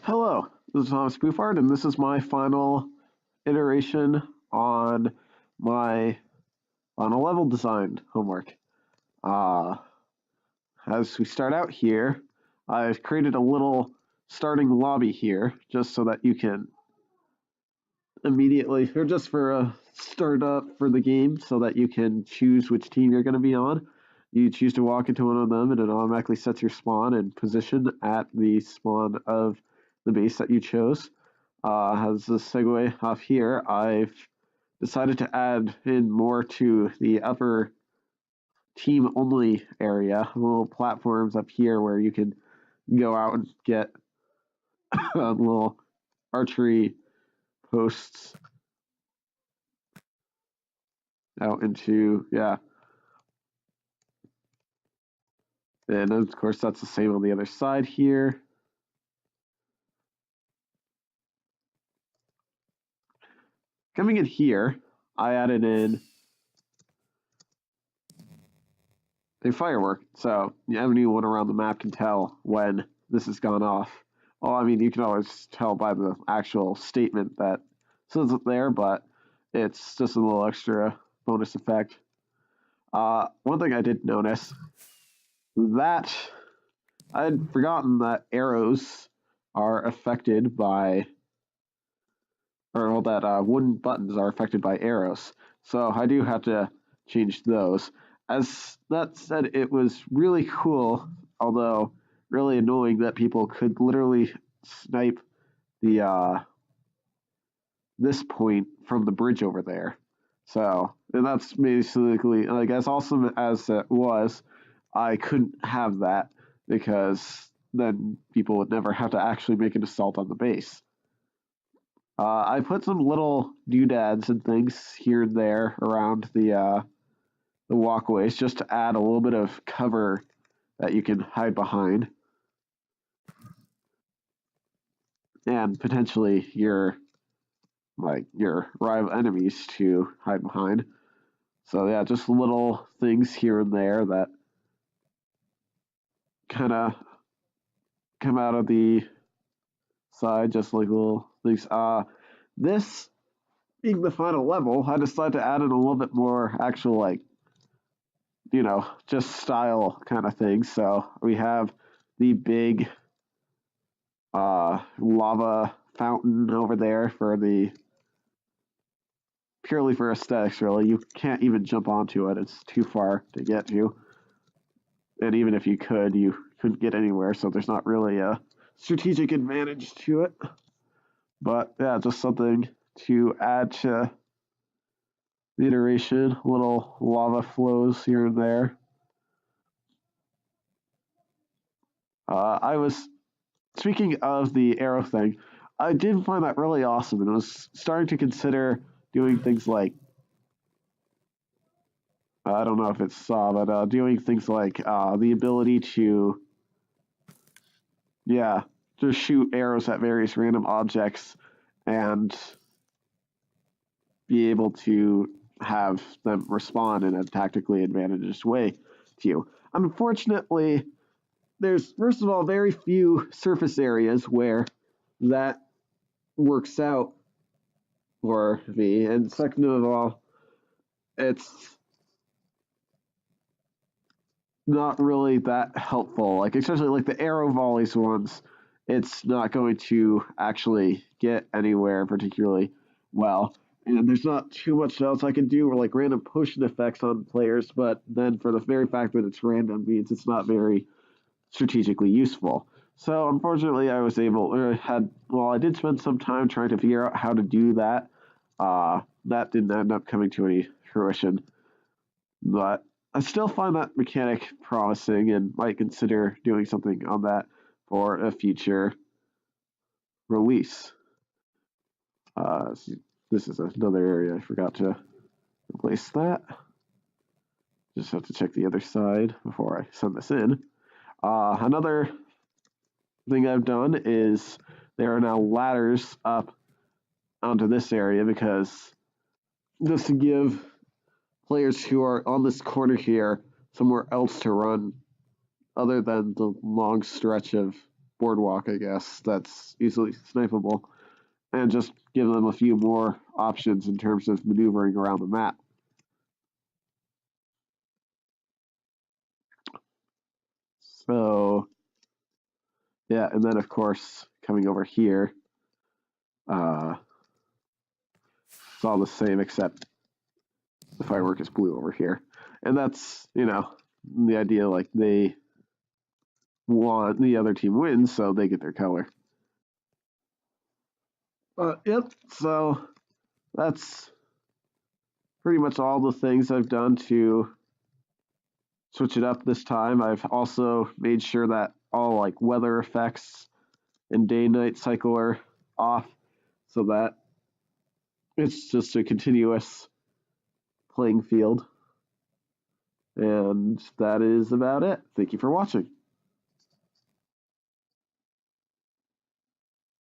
Hello, this is Thomas Bufard, and this is my final iteration on my final level design homework. Uh, as we start out here, I've created a little starting lobby here just so that you can immediately, or just for a startup for the game, so that you can choose which team you're going to be on. You choose to walk into one of them, and it automatically sets your spawn and position at the spawn of the base that you chose. As a segue off here, I've decided to add in more to the upper team only area, little platforms up here where you can go out and get little archery posts out into, yeah. And of course, that's the same on the other side here. Coming in here, I added in a firework, so anyone around the map can tell when this has gone off. Well, I mean, you can always tell by the actual statement that says it there, but it's just a little extra bonus effect. One thing I did notice that I had forgotten that arrows are affected by, or well, that wooden buttons are affected by arrows. So I do have to change those. As that said, it was really cool, although really annoying that people could literally snipe the this point from the bridge over there. So and that's basically, like, as awesome as it was, I couldn't have that because then people would never have to actually make an assault on the base. I put some little doodads and things here and there around the walkways just to add a little bit of cover that you can hide behind, and potentially your rival enemies to hide behind. So yeah, just little things here and there that kind of come out of the side, just like little things. This being the final level, I decided to add in a little bit more actual, like, just style kind of thing. So we have the big lava fountain over there for purely for aesthetics, really. You can't even jump onto it. It's too far to get to. And even if you could, you couldn't get anywhere, so there's not really a strategic advantage to it. But yeah, just something to add to the iteration. Little lava flows here and there. I was speaking of the arrow thing. I did find that really awesome, and I was starting to consider doing things like, I don't know if it's saw, but doing things like the ability to, yeah, just shoot arrows at various random objects and be able to have them respond in a tactically advantaged way to you. Unfortunately, there's, first of all, very few surface areas where that works out for me, and second of all, it's not really that helpful. Like, especially like the arrow volleys ones, it's not going to actually get anywhere particularly well. And there's not too much else I can do, or like random potion effects on players, but then for the very fact that it's random means it's not very strategically useful. So unfortunately, I was able, or I did spend some time trying to figure out how to do that. That didn't end up coming to any fruition, but I still find that mechanic promising and might consider doing something on that for a future release. This is another area I forgot to replace that. Just have to check the other side before I send this in. Another thing I've done is there are now ladders up onto this area, because just to give players who are on this corner here somewhere else to run other than the long stretch of boardwalk, I guess, that's easily snipeable, and just give them a few more options in terms of maneuvering around the map. So, yeah, and then of course, coming over here, it's all the same except the firework is blue over here. And that's, the idea, like, they want the other team wins, so they get their color. Yep, so that's pretty much all the things I've done to switch it up this time. I've also made sure that all like weather effects and day-night cycle are off so that it's just a continuous playing field. And that is about it. Thank you for watching.